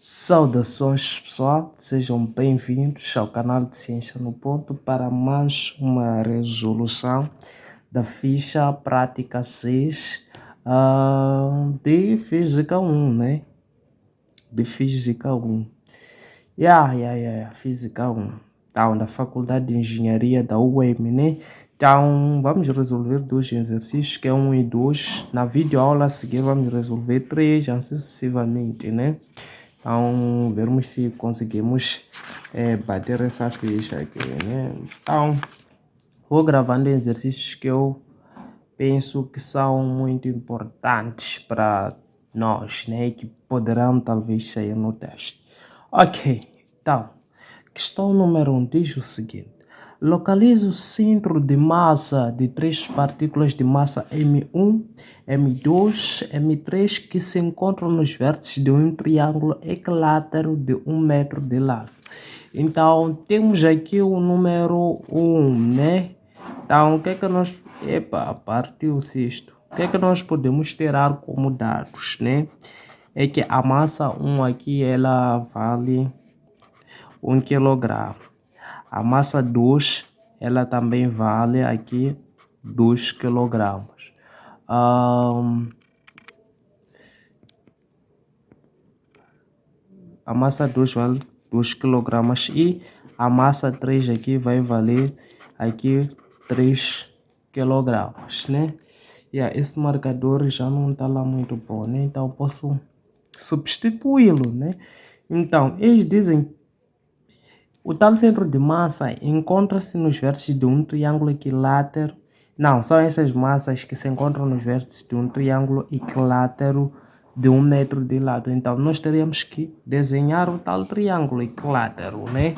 Saudações pessoal, sejam bem-vindos ao canal de Ciência no Ponto para mais uma resolução da ficha prática 6 de Física 1, né? De Física 1. Física 1. Então, da Faculdade de Engenharia da UEM, né? Então, vamos resolver dois exercícios, que é 1 e 2. Na videoaula a seguir, vamos resolver 3, assim sucessivamente, né? Então, vermos se conseguimos bater essa ficha aqui, né? Então, vou gravando exercícios que eu penso que são muito importantes para nós, né? E que poderão talvez sair no teste. Ok, então, questão número 1 diz o seguinte. Localize o centro de massa de três partículas de massa M1, M2, M3 que se encontram nos vértices de um triângulo equilátero de 1 metro de lado. Então, temos aqui o número 1, né? Então, o que é que nós... Epa, partiu o sexto. O que é que nós podemos tirar como dados, né? É que a massa 1 aqui, ela vale 1 kg. A massa 2, ela também vale aqui 2 kg. A massa 2 vale 2 kg e a massa 3 aqui vai valer aqui 3 kg, né? Esse marcador já não está lá muito bom, né? Então eu posso substituí-lo, né? Então, eles dizem o tal centro de massa encontra-se nos vértices de um triângulo equilátero. Não, são essas massas que se encontram nos vértices de um triângulo equilátero de 1 metro de lado. Então, nós teríamos que desenhar o tal triângulo equilátero, né?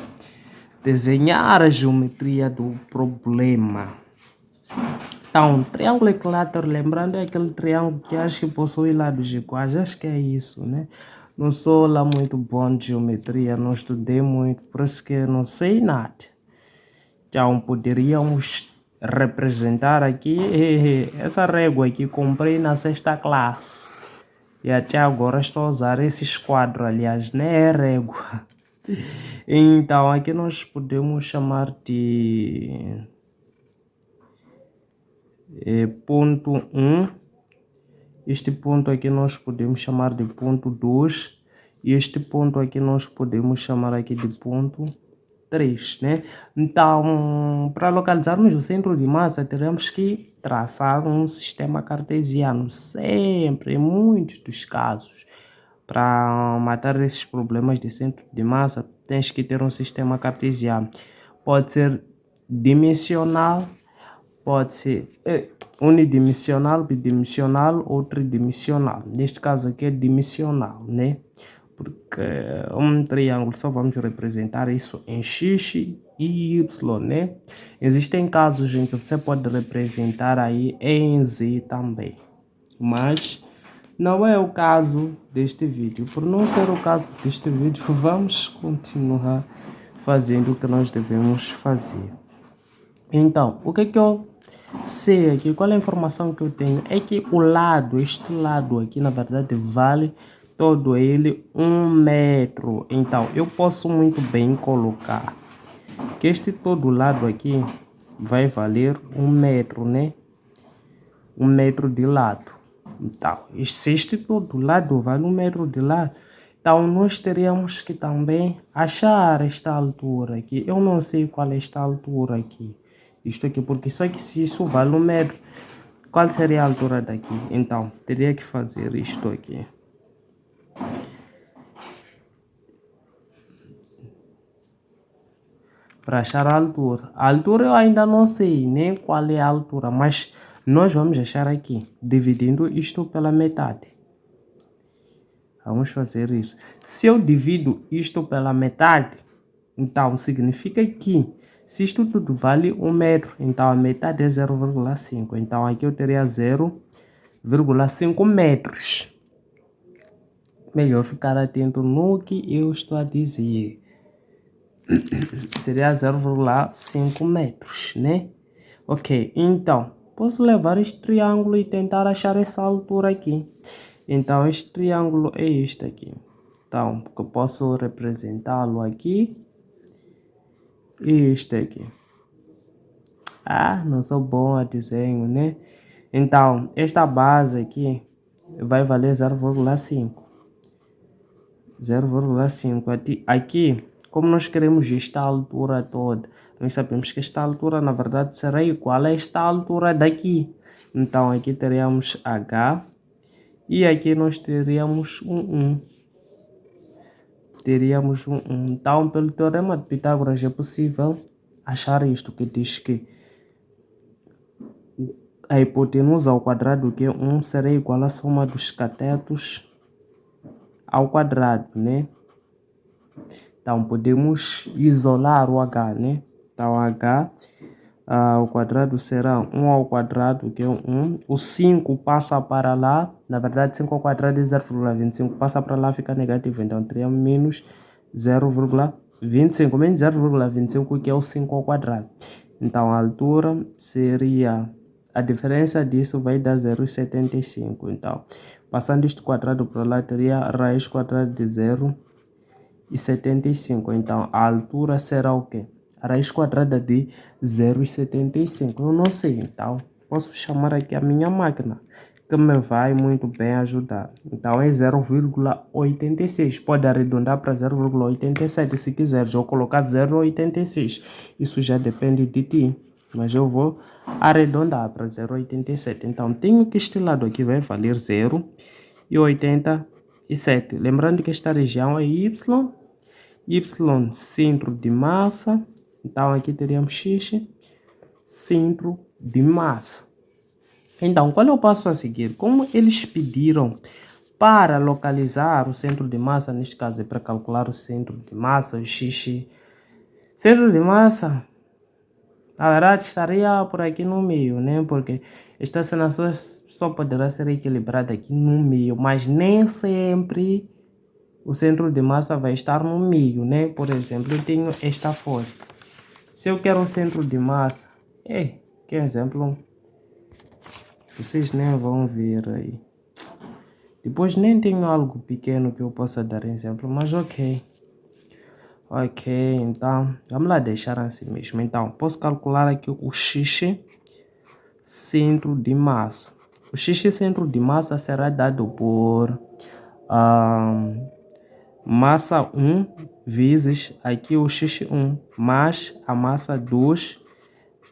Desenhar a geometria do problema. Então, triângulo equilátero, lembrando, é aquele triângulo que acho que possui lados iguais. Acho que é isso, né? Não sou lá muito bom de geometria, não estudei muito, por isso que não sei nada. Então, poderíamos representar aqui essa régua que comprei na sexta classe. E até agora estou a usar esses quadros, aliás, nem é régua. Então, aqui nós podemos chamar de ponto 1. Este ponto aqui nós podemos chamar de ponto 2. E este ponto aqui nós podemos chamar aqui de ponto 3, né? Então, para localizarmos o centro de massa, teremos que traçar um sistema cartesiano. Sempre, em muitos dos casos, para matar esses problemas de centro de massa, tens que ter um sistema cartesiano. Pode ser dimensional, pode ser unidimensional, bidimensional ou tridimensional. Neste caso aqui é dimensional, né? Porque um triângulo só vamos representar isso em x e y, né? Existem casos em que você pode representar aí em z também, mas não é o caso deste vídeo. Por não ser o caso deste vídeo, vamos continuar fazendo o que nós devemos fazer. Então, o que é que eu sei aqui, qual é a informação que eu tenho? É que o lado, este lado aqui, na verdade, vale todo ele 1 metro. Então, eu posso muito bem colocar que este todo lado aqui vai valer 1 metro, né? 1 metro de lado. Então, se este todo lado vale 1 metro de lado, então nós teríamos que também achar esta altura aqui. Eu não sei qual é esta altura aqui. Isto aqui, porque só que se isso vale 1 metro, qual seria a altura daqui? Então, teria que fazer isto aqui. Para achar a altura. A altura eu ainda não sei nem qual é a altura, mas nós vamos achar aqui, dividindo isto pela metade. Vamos fazer isso. Se eu divido isto pela metade, então significa que se isto tudo vale 1 metro, então a metade é 0,5. Então aqui eu teria 0,5 metros. Melhor ficar atento no que eu estou a dizer. Seria 0,5 metros, né? Ok, então posso levar este triângulo e tentar achar essa altura aqui. Então este triângulo é este aqui. Então, que eu posso representá-lo aqui. E este aqui. Ah, não sou bom a desenho, né? Então, esta base aqui vai valer 0,5. 0,5. Aqui, como nós queremos esta altura toda, nós sabemos que esta altura, na verdade, será igual a esta altura daqui. Então, aqui teríamos H e aqui nós teríamos um 1. Teríamos um 1. Então, pelo teorema de Pitágoras, é possível achar isto, que diz que a hipotenusa ao quadrado, que é 1, será igual à soma dos catetos ao quadrado, né? Então, podemos isolar o h, né? Então, h ao quadrado será 1 ao quadrado, que é 1. O 5 passa para lá. Na verdade, 5 ao quadrado é 0,25. Passa para lá, fica negativo. Então, teríamos menos 0,25. Menos 0,25, que é o 5 ao quadrado. Então, a altura seria... A diferença disso vai dar 0,75. Então, passando este quadrado para lá, teria a raiz quadrada de 0,75. Então, a altura será o quê? A raiz quadrada de 0,75. Eu não sei, então, posso chamar aqui a minha máquina, que me vai muito bem ajudar. Então, é 0,86. Pode arredondar para 0,87 se quiser. Eu colocar 0,86. Isso já depende de ti. Mas eu vou arredondar para 0,87. Então, tenho que este lado aqui vai valer 0,87. Lembrando que esta região é Y, centro de massa. Então, aqui teríamos X, centro de massa. Então, qual é o passo a seguir? Como eles pediram para localizar o centro de massa, neste caso é para calcular o centro de massa, o X. Centro de massa... Na verdade, estaria por aqui no meio, né? Porque esta cena só poderá ser equilibrada aqui no meio, mas nem sempre o centro de massa vai estar no meio, né? Por exemplo, eu tenho esta força. Se eu quero um centro de massa, que exemplo, vocês nem vão ver aí. Depois nem tenho algo pequeno que eu possa dar exemplo, mas ok. Ok, então, vamos lá deixar assim mesmo. Então, posso calcular aqui o X centro de massa. O X centro de massa será dado por massa 1 vezes aqui o X1 mais a massa 2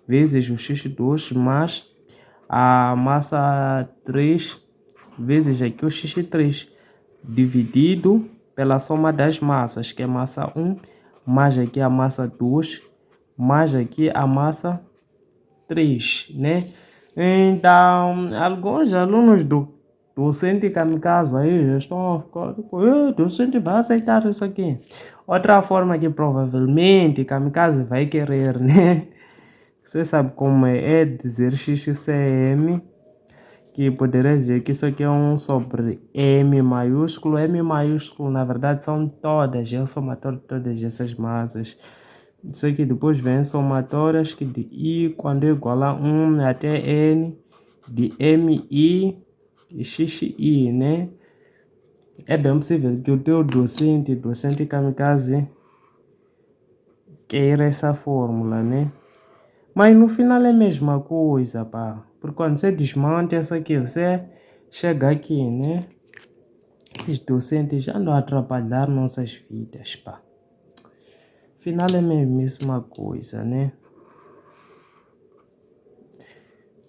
vezes o X2 mais a massa 3 vezes aqui o X3 dividido pela soma das massas, que é massa 1 mais aqui a massa 2 mais aqui a massa 3, né? Então, alguns alunos do docente kamikaze aí já estão a ficar tipo, docente vai aceitar isso aqui. Outra forma que provavelmente kamikaze vai querer, né? Você sabe como é dizer XCM, que poderia dizer que isso aqui é um sobre M maiúsculo. M maiúsculo, na verdade, são todas, é o somatório de todas essas massas. Isso aqui depois vem somatórias que de I, quando é igual a 1 até N, de MI e XI, né? É bem possível que o teu docente kamikaze, queira essa fórmula, né? Mas no final é a mesma coisa, pá. Porque quando você desmonta isso aqui, você chega aqui, né? Esses docentes já andam a atrapalhar nossas vidas, pá. Final é a mesma coisa, né?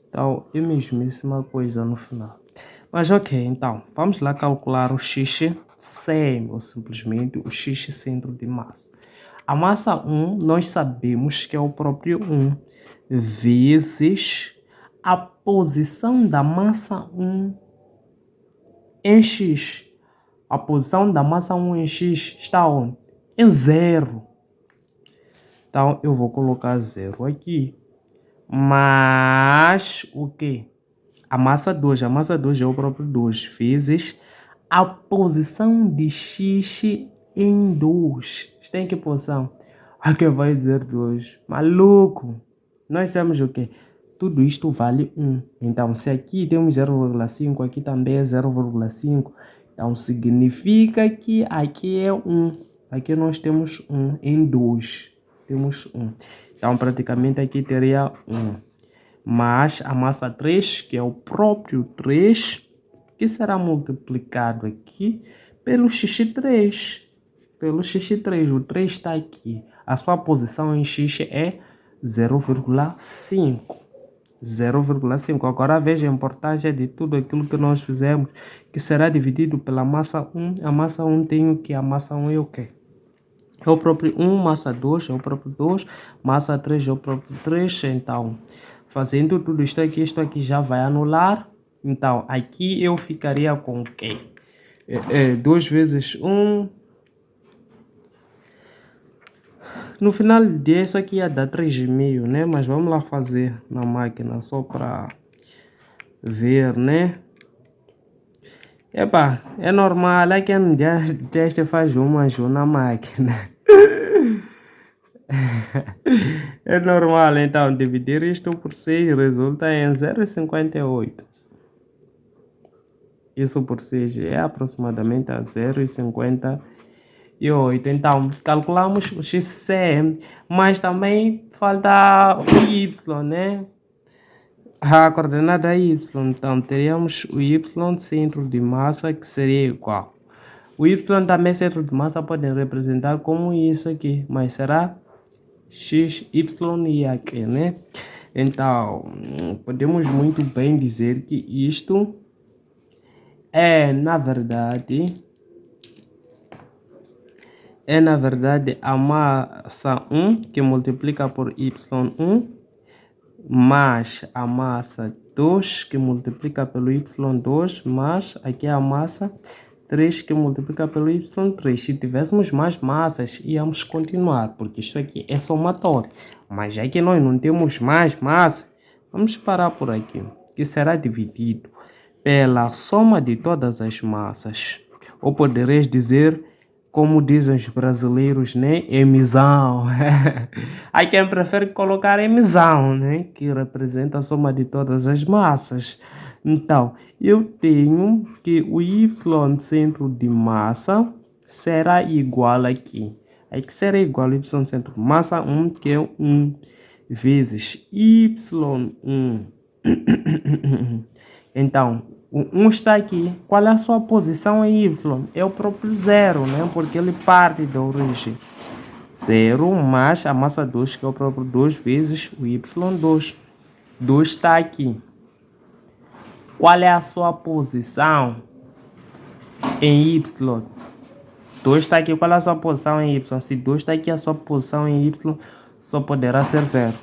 Então, é a mesmíssima coisa no final. Mas ok, então, vamos lá calcular o X sem, ou simplesmente o X centro de massa. A massa 1, nós sabemos que é o próprio 1, vezes a posição da massa 1 em X. A posição da massa 1 em X está onde? Em 0. Então, eu vou colocar 0 aqui. Mas, o quê? A massa 2 é o próprio 2, vezes a posição de X em 2. Está em que posição? Aqui vai dizer 2. Maluco! Nós sabemos o quê? Tudo isto vale 1. Então, se aqui temos 0,5, aqui também é 0,5. Então, significa que aqui é 1. Aqui nós temos 1 em 2. Temos 1. Então, praticamente aqui teria 1. Mas a massa 3, que é o próprio 3, que será multiplicado aqui pelo x3. Pelo x3. O 3 está aqui. A sua posição em x é 0,5. 0,5. Agora veja a importância de tudo aquilo que nós fizemos, que será dividido pela massa 1. A massa 1 tem o que? A massa 1 é o quê? É o próprio 1, massa 2 é o próprio 2, massa 3 é o próprio 3. Então, fazendo tudo isto aqui já vai anular. Então, aqui eu ficaria com o quê? 2 vezes 1. No final disso aqui ia dar 3,5, né? Mas vamos lá fazer na máquina só para ver, né? Epa, é normal, é que já teste faz uma na máquina. É normal, então, dividir isto por 6 resulta em 0,58. Isso por 6 é aproximadamente a 0,58. Então, calculamos o XC, mas também falta o Y, né? A coordenada Y. Então, teríamos o Y centro de massa, que seria igual. O Y também centro de massa pode representar como isso aqui, mas será x, y e aqui, né? Então, podemos muito bem dizer que isto é, na verdade, a massa 1 que multiplica por y1 mais a massa 2 que multiplica pelo y2 mais aqui a massa 3 que multiplica pelo y3. Se tivéssemos mais massas, íamos continuar, porque isso aqui é somatório. Mas já que nós não temos mais massa, vamos parar por aqui, que será dividido pela soma de todas as massas. Ou poderes dizer, como dizem os brasileiros, né? Emissão. Há quem prefere colocar emissão, né? Que representa a soma de todas as massas. Então, eu tenho que o y centro de massa será igual aqui. Aqui será igual ao y centro de massa 1, que é 1, vezes y1. Então, o 1 está aqui. Qual é a sua posição em y? É o próprio 0, né? Porque ele parte da origem. 0 mais a massa 2, que é o próprio 2, vezes o y2. 2 está aqui. Qual é a sua posição em y? 2 está aqui. Qual é a sua posição em y? Se 2 está aqui, a sua posição em y só poderá ser 0.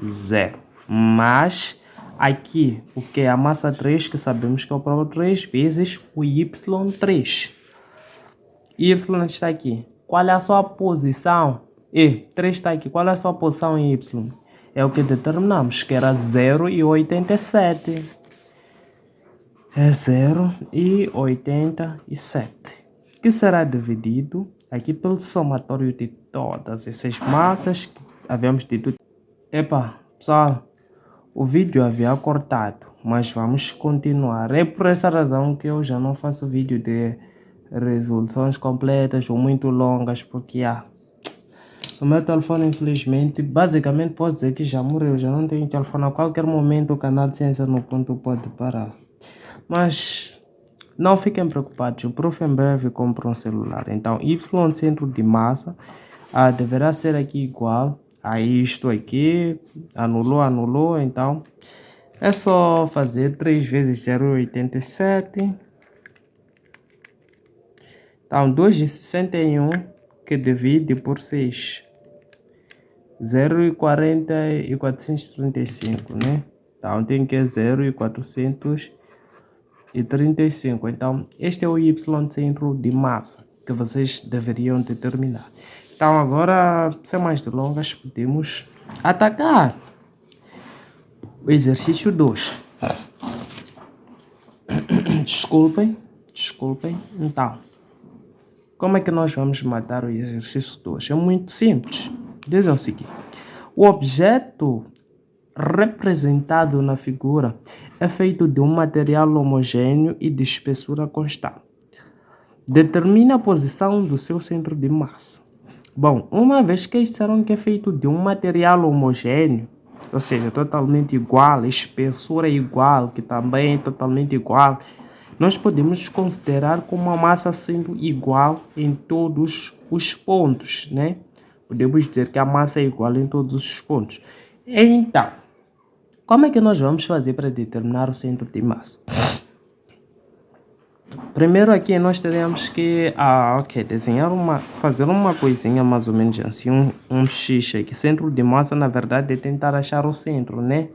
0. Mas aqui, o que é a massa 3, que sabemos que é o próprio 3, vezes o y3. Y está aqui. Qual é a sua posição? 3 está aqui. Qual é a sua posição em y? É o que determinamos, que era 0,87. É 0,87. Que será dividido aqui pelo somatório de todas essas massas que havíamos dito. Epa, pessoal, o vídeo havia cortado, mas vamos continuar. É por essa razão que eu já não faço vídeo de resoluções completas ou muito longas, porque o meu telefone, infelizmente, basicamente posso dizer que já morreu. Já não tenho telefone. A qualquer momento o canal de Ciência no Ponto pode parar. Mas não fiquem preocupados, o prof em breve compra um celular. Então, y centro de massa deverá ser aqui igual a isto aqui. Anulou. Então, é só fazer 3 vezes 0,87. Então, 2,61 que divide por 6. 0,40 e 435, né? Então, tem que 0,435. Então, este é o y centro de massa que vocês deveriam determinar. Então, agora, sem mais delongas, podemos atacar o exercício 2. Desculpem. Então, como é que nós vamos matar o exercício 2? É muito simples. Diz o seguinte: o objeto representado na figura é feito de um material homogêneo e de espessura constante. Determina a posição do seu centro de massa. Bom, uma vez que disseram que é feito de um material homogêneo, ou seja, totalmente igual, espessura igual, que também é totalmente igual, nós podemos considerar como a massa sendo igual em todos os pontos, né? Podemos dizer que a massa é igual em todos os pontos. Então, como é que nós vamos fazer para determinar o centro de massa? Primeiro aqui nós teremos que fazer uma coisinha mais ou menos assim, um X aqui. Centro de massa, na verdade, é tentar achar o centro, né?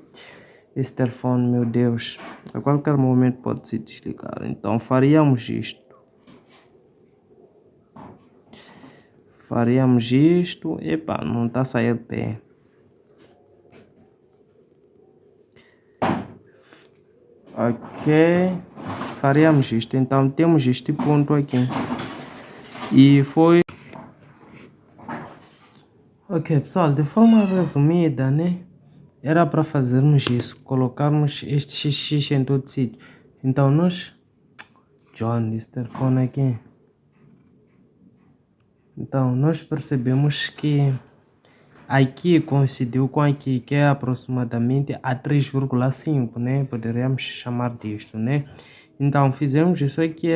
Esse telefone, meu Deus, a qualquer momento pode se desligar. Então faríamos isto. Epa, não está a sair bem. Ok, faríamos isto. Então temos este ponto aqui. E foi... Ok, pessoal, de forma resumida, né? Era para fazermos isso, colocarmos este XX em todo sítio. Então nós... John, esse telefone aqui. Então nós percebemos que aqui coincidiu com aqui, que é aproximadamente a 3,5, né? Poderíamos chamar disto, né? Então fizemos isso aqui.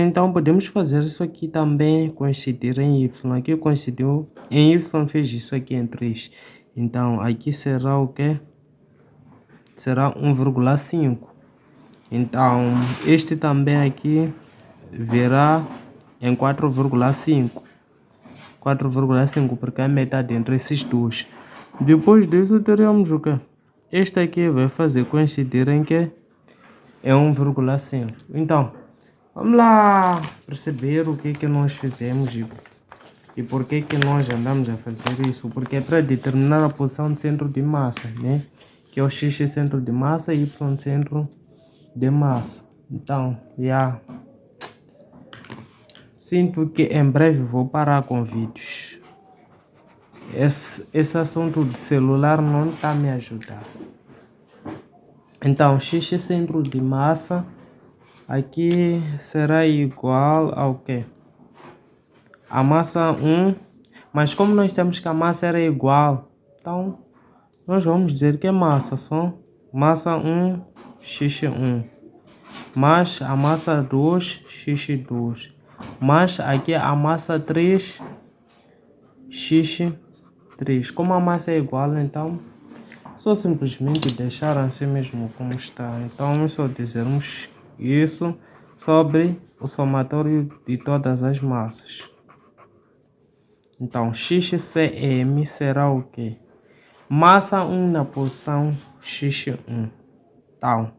Então podemos fazer isso aqui também coincidir em Y. Aqui coincidiu em Y, fez isso aqui em 3. Então aqui será o que? Será 1,5. Então este também aqui virá em 4,5. 4,5 porque é metade entre esses dois. Depois disso teremos o que? Este aqui vai fazer coincidir em que é 1,5. Então, vamos lá perceber o que nós fizemos e por que nós andamos a fazer isso. Porque é para determinar a posição do centro de massa, né? Que é o X centro de massa e Y centro de massa. Então, sinto que em breve vou parar com vídeos. Esse assunto de celular não está me ajudando. Então, X centro de massa aqui será igual ao que? A massa 1, mas como nós temos que a massa era igual, então nós vamos dizer que é massa só. Massa 1, X1, mais a massa 2, X2, mais aqui a massa 3, X3. Como a massa é igual, então só simplesmente deixar assim mesmo como está. Então é só dizermos isso sobre o somatório de todas as massas. Então XCM será o quê? Massa 1 na posição X1. Então,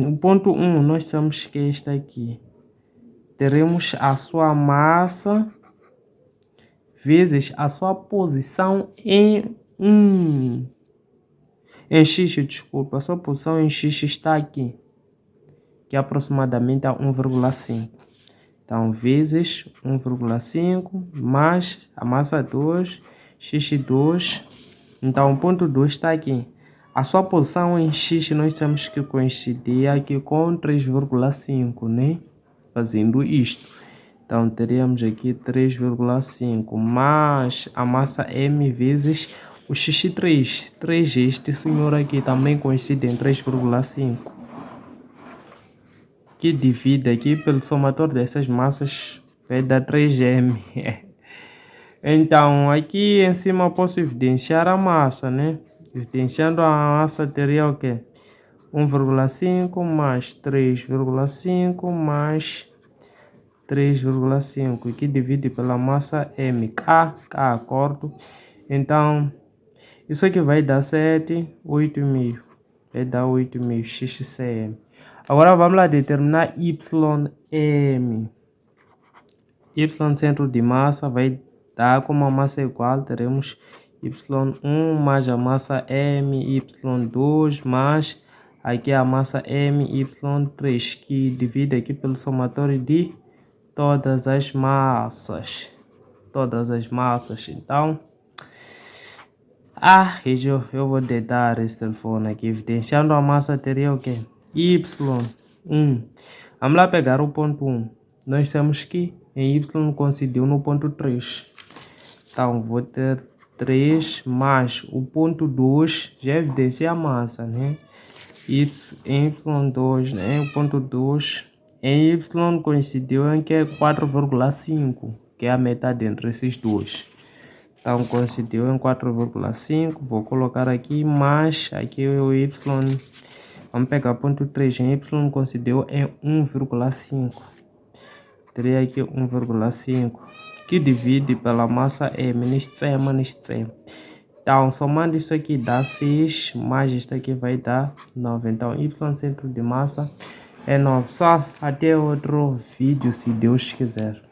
o ponto 1 nós sabemos que é este aqui. Teremos a sua massa vezes a sua posição em X, desculpa, a sua posição em X está aqui, que é aproximadamente a 1,5. Então, vezes 1,5 mais a massa 2, X2. Então, o ponto 2 está aqui. A sua posição em X nós temos que coincidir aqui com 3,5, né? Fazendo isto. Então, teríamos aqui 3,5 mais a massa M vezes o X3. 3, este senhor aqui também coincide em 3,5. Que divide aqui pelo somatório dessas massas vai dar 3M. Então, aqui em cima eu posso evidenciar a massa, né? Evidenciando a massa teria o quê? 1,5 mais 3,5 mais 3,5, que divide pela massa M. K, acordo? Então, isso aqui vai dar 7, 8,5. Vai dar 8,5 XCM. Agora vamos lá determinar YM. Y centro de massa vai dar como a massa igual, teremos Y1 mais a massa M, Y2 mais aqui a massa M, Y3, que divide aqui pelo somatório de todas as massas. Então, Eu vou deitar esse telefone aqui, evidenciando a massa teria o quê? Y. Vamos lá pegar o ponto 1. Nós temos que em Y coincidiu no ponto 3. Então, vou ter 3 mais o ponto 2, já evidencia a massa, né? Em Y2, né? O ponto 2 em Y coincidiu em que é 4,5, que é a metade entre esses dois. Então, coincidiu em 4,5. Vou colocar aqui mais. Aqui o Y. Vamos pegar ponto 3. Em Y coincidiu em 1,5. Teria aqui 1,5. Que divide pela massa M. Neste M, neste M. Então, somando isso aqui dá 6. Mais isto aqui vai dar 9. Então, Y centro de massa é 9. Só até outro vídeo, se Deus quiser.